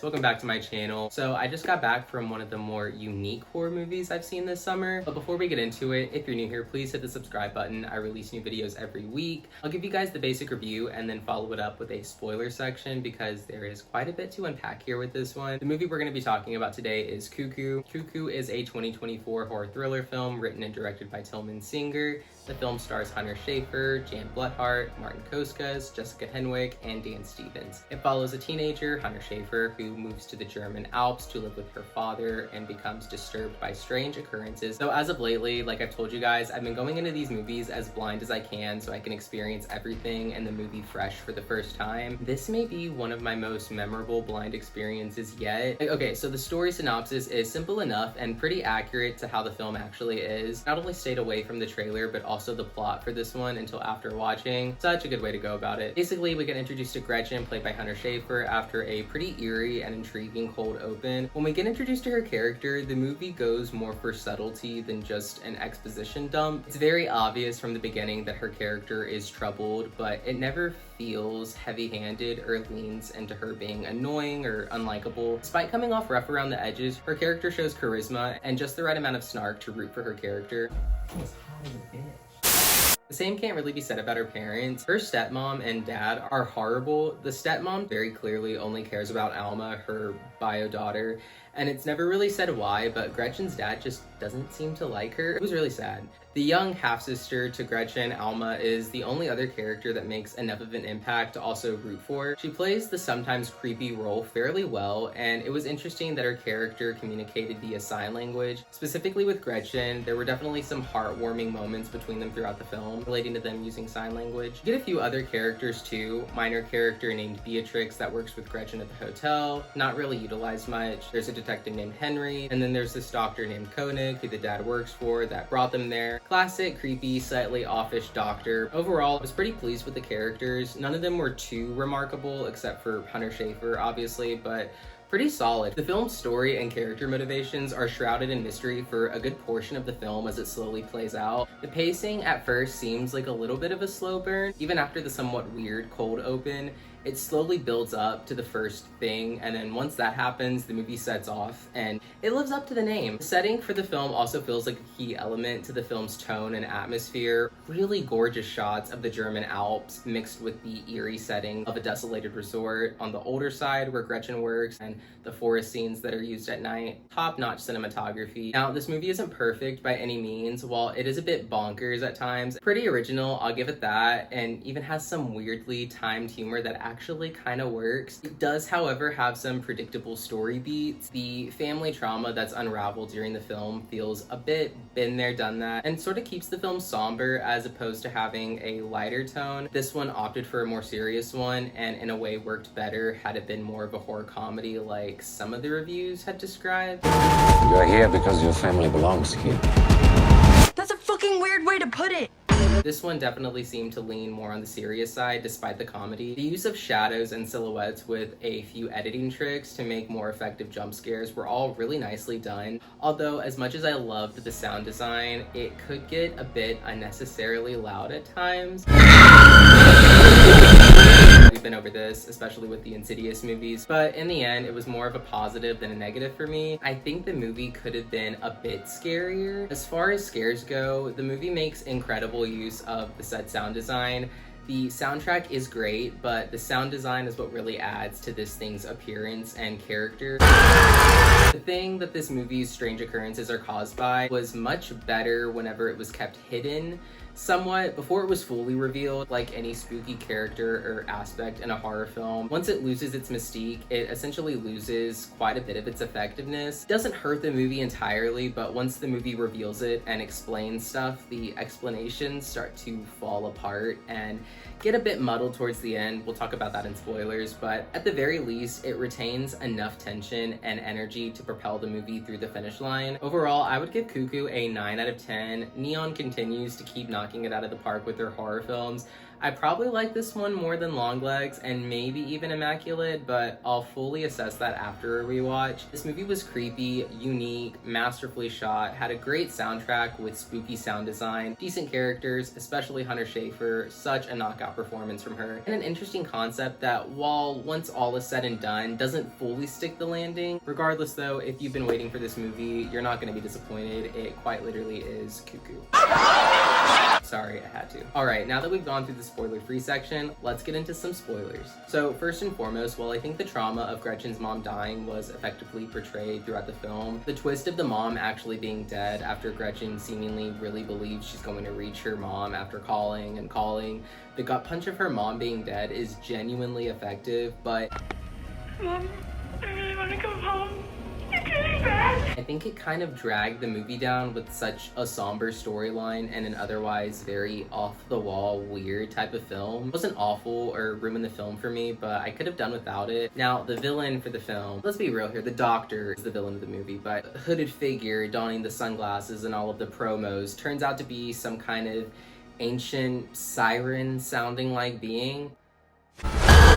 welcome back to my channel. So I just got back from one of the more unique horror movies I've seen this summer. But before we get into it, if you're new here, please hit the subscribe button. I release new videos every week. I'll give you guys the basic review and then follow it up with a spoiler section because there is quite a bit to unpack here with this one. The movie we're going to be talking about today is Cuckoo. Cuckoo is a 2024 horror thriller film written and directed by Tilman Singer. The film stars Hunter Schaefer, Bluthardt, Marton Csokas, Jessica Henwick, and Danielle Stevens. It follows a teenager, Hunter Schaefer, who moves to the German Alps to live with her father and becomes disturbed by strange occurrences. So as of lately, like I've told you guys, I've been going into these movies as blind as I can so I can experience everything in the movie fresh for the first time. This may be one of my most memorable blind experiences yet. Okay, so the story synopsis is simple enough and pretty accurate to how the film actually is. Not only stayed away from the trailer, but also the plot for this one until after watching. Such a good way to go about it. Basically, we get introduced to Gretchen, played by Hunter Schaefer, after a pretty eerie and intriguing cold open. When we get introduced to her character, the movie goes more for subtlety than just an exposition dump. It's very obvious from the beginning that her character is troubled, but it never feels heavy-handed or leans into her being annoying or unlikable. Despite coming off rough around the edges, her character shows charisma and just the right amount of snark to root for her character. She's hot as a bitch. The same can't really be said about her parents. Her stepmom and dad are horrible. The stepmom very clearly only cares about Alma, her bio daughter, and it's never really said why, but Gretchen's dad just doesn't seem to like her. It was really sad. The young half-sister to Gretchen, Alma, is the only other character that makes enough of an impact to also root for. She plays the sometimes creepy role fairly well, and it was interesting that her character communicated via sign language. Specifically with Gretchen, there were definitely some heartwarming moments between them throughout the film, relating to them using sign language. You get a few other characters too. Minor character named Beatrix that works with Gretchen at the hotel, not really utilized much. There's a detective named Henry, and then there's this doctor named Koenig, who the dad works for, that brought them there. Classic, creepy, slightly offish doctor. Overall, I was pretty pleased with the characters. None of them were too remarkable, except for Hunter Schaefer, obviously, but pretty solid. The film's story and character motivations are shrouded in mystery for a good portion of the film as it slowly plays out. The pacing at first seems like a little bit of a slow burn. Even after the somewhat weird cold open, it slowly builds up to the first thing, and then once that happens, the movie sets off, and it lives up to the name. The setting for the film also feels like a key element to the film's tone and atmosphere. Really gorgeous shots of the German Alps mixed with the eerie setting of a desolated resort on the older side where Gretchen works, and the forest scenes that are used at night. Top-notch cinematography. Now, this movie isn't perfect by any means. While it is a bit bonkers at times, pretty original, I'll give it that, and even has some weirdly timed humor that actually kind of works. It does, however, have some predictable story beats. The family trauma that's unraveled during the film feels a bit been there, done that, and sort of keeps the film somber as opposed to having a lighter tone. This one opted for a more serious one, and in a way worked better had it been more of a horror comedy like some of the reviews had described. You're here because your family belongs here. That's a fucking weird way to put it. This one definitely seemed to lean more on the serious side despite the comedy. The use of shadows and silhouettes with a few editing tricks to make more effective jump scares were all really nicely done. Although as much as I loved the sound design, it could get a bit unnecessarily loud at times. We've been over this, especially with the Insidious movies, but in the end, it was more of a positive than a negative for me. I think the movie could have been a bit scarier. As far as scares go, the movie makes incredible use of the set sound design. The soundtrack is great, but the sound design is what really adds to this thing's appearance and character. The thing that this movie's strange occurrences are caused by was much better whenever it was kept hidden somewhat before it was fully revealed, like any spooky character or aspect in a horror film. Once it loses its mystique, it essentially loses quite a bit of its effectiveness. It doesn't hurt the movie entirely, but once the movie reveals it and explains stuff, the explanations start to fall apart and get a bit muddled towards the end. We'll talk about that in spoilers, but at the very least, it retains enough tension and energy to propel the movie through the finish line. Overall, I would give Cuckoo a 9 out of 10. Neon continues to keep knocking knocking it out of the park with their horror films. I probably like this one more than Longlegs and maybe even Immaculate, but I'll fully assess that after a rewatch. This movie was creepy, unique, masterfully shot, had a great soundtrack with spooky sound design, decent characters, especially Hunter Schaefer, such a knockout performance from her, and an interesting concept that, while once all is said and done, doesn't fully stick the landing. Regardless though, if you've been waiting for this movie, you're not going to be disappointed. It quite literally is Cuckoo. Sorry, I had to. Alright, now that we've gone through the spoiler-free section, let's get into some spoilers. So first and foremost, while I think the trauma of Gretchen's mom dying was effectively portrayed throughout the film, the twist of the mom actually being dead after Gretchen seemingly really believes she's going to reach her mom after calling and calling, the gut punch of her mom being dead is genuinely effective, but Mom, I really want to go home. You're getting back. I think it kind of dragged the movie down with such a somber storyline and an otherwise very off-the-wall, weird type of film. It wasn't awful or ruined the film for me, but I could have done without it. Now, the villain for the film, let's be real here, the doctor is the villain of the movie, but the hooded figure donning the sunglasses and all of the promos turns out to be some kind of ancient siren sounding like being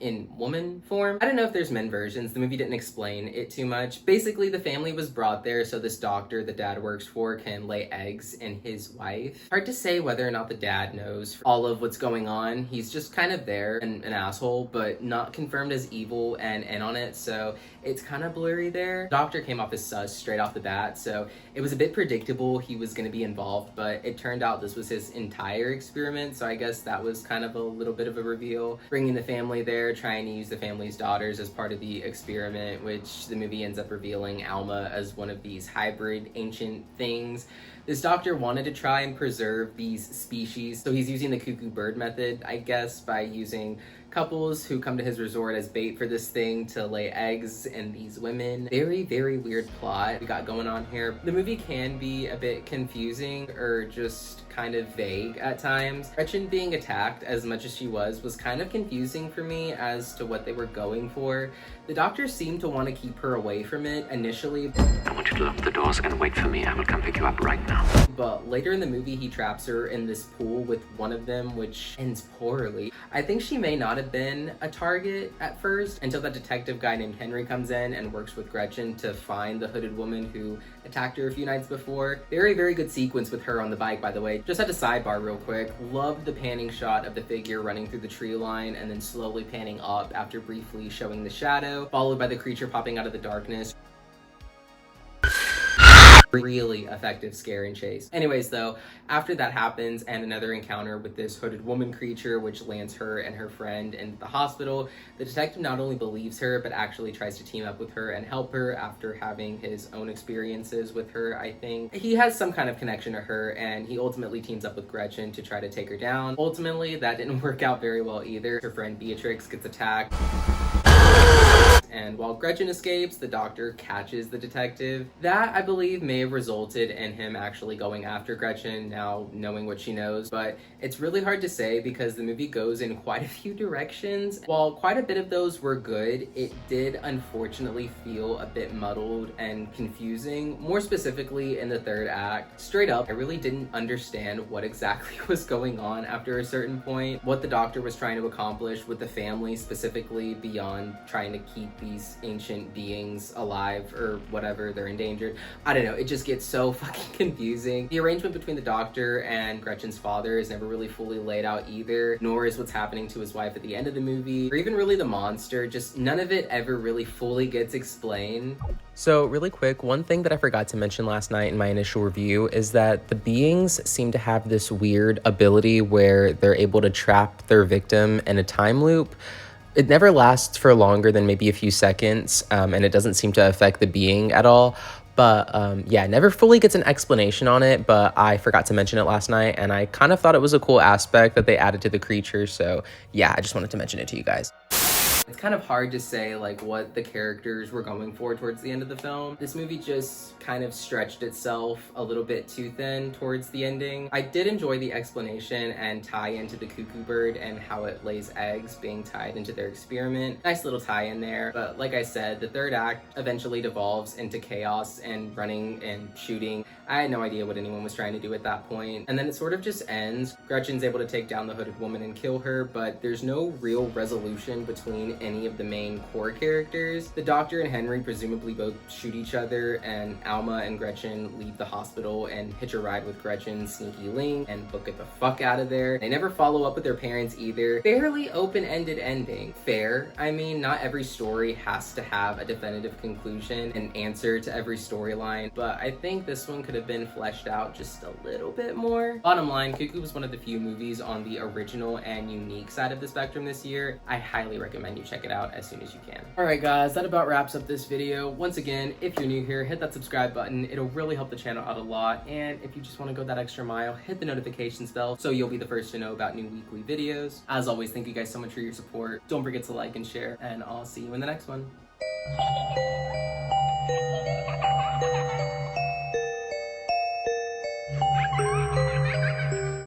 in woman form. I don't know if there's men versions. The movie didn't explain it too much. Basically, the family was brought there so this doctor the dad works for can lay eggs in his wife. Hard to say whether or not the dad knows all of what's going on. He's just kind of there and an asshole, but not confirmed as evil and in on it, so it's kind of blurry there. Doctor came off as sus straight off the bat, so it was a bit predictable he was going to be involved, but it turned out this was his entire experiment, so I guess that was kind of a little bit of a reveal. Bringing the family there, trying to use the family's daughters as part of the experiment, which the movie ends up revealing Alma as one of these hybrid ancient things. This doctor wanted to try and preserve these species, so he's using the cuckoo bird method, I guess, by using couples who come to his resort as bait for this thing to lay eggs in these women. Very, very weird plot we got going on here. The movie can be a bit confusing or just kind of vague at times. Gretchen being attacked as much as she was kind of confusing for me as to what they were going for. The doctor seemed to want to keep her away from it initially. I want you to lock the doors and wait for me. I will come pick you up right now. But later in the movie, he traps her in this pool with one of them, which ends poorly. I think she may not have been a target at first until that detective guy named Henry comes in and works with Gretchen to find the hooded woman who attacked her a few nights before. Very, very good sequence with her on the bike, by the way. Just had to sidebar real quick. Loved the panning shot of the figure running through the tree line and then slowly panning up after briefly showing the shadow, followed by the creature popping out of the darkness. Really effective scare and chase. Anyways though, after that happens and another encounter with this hooded woman creature which lands her and her friend in the hospital, the detective not only believes her but actually tries to team up with her and help her after having his own experiences with her, I think. He has some kind of connection to her and he ultimately teams up with Gretchen to try to take her down. Ultimately, that didn't work out very well either. Her friend Beatrix gets attacked. And while Gretchen escapes, the doctor catches the detective. That, I believe, may have resulted in him actually going after Gretchen, now knowing what she knows, but it's really hard to say because the movie goes in quite a few directions. While quite a bit of those were good, it did unfortunately feel a bit muddled and confusing, more specifically in the third act. Straight up, I really didn't understand what exactly was going on after a certain point, what the doctor was trying to accomplish with the family specifically beyond trying to keep these ancient beings alive or whatever, they're endangered. I don't know, it just gets so fucking confusing. The arrangement between the doctor and Gretchen's father is never really fully laid out either, nor is what's happening to his wife at the end of the movie, or even really the monster. Just none of it ever really fully gets explained. So really quick, one thing that I forgot to mention last night in my initial review is that the beings seem to have this weird ability where they're able to trap their victim in a time loop. It never lasts for longer than maybe a few seconds, and it doesn't seem to affect the being at all. But yeah, never fully gets an explanation on it, but I forgot to mention it last night, and I kind of thought it was a cool aspect that they added to the creature, so yeah, I just wanted to mention it to you guys. It's kind of hard to say like what the characters were going for towards the end of the film. This movie just kind of stretched itself a little bit too thin towards the ending. I did enjoy the explanation and tie into the cuckoo bird and how it lays eggs being tied into their experiment. Nice little tie in there, but like I said, the third act eventually devolves into chaos and running and shooting. I had no idea what anyone was trying to do at that point. And then it sort of just ends. Gretchen's able to take down the hooded woman and kill her, but there's no real resolution between any of the main core characters. The doctor and Henry presumably both shoot each other, and Alma and Gretchen leave the hospital and hitch a ride with Gretchen's sneaky link and book it the fuck out of there. They never follow up with their parents either. Fairly open-ended ending. Fair. I mean, not every story has to have a definitive conclusion, an answer to every storyline, but I think this one could have been fleshed out just a little bit more. Bottom line, Cuckoo was one of the few movies on the original and unique side of the spectrum this year. I highly recommend you check it out as soon as you can. Alright guys, that about wraps up this video. Once again, if you're new here, hit that subscribe button. It'll really help the channel out a lot, and if you just want to go that extra mile, hit the notifications bell so you'll be the first to know about new weekly videos. As always, thank you guys so much for your support. Don't forget to like and share, and I'll see you in the next one.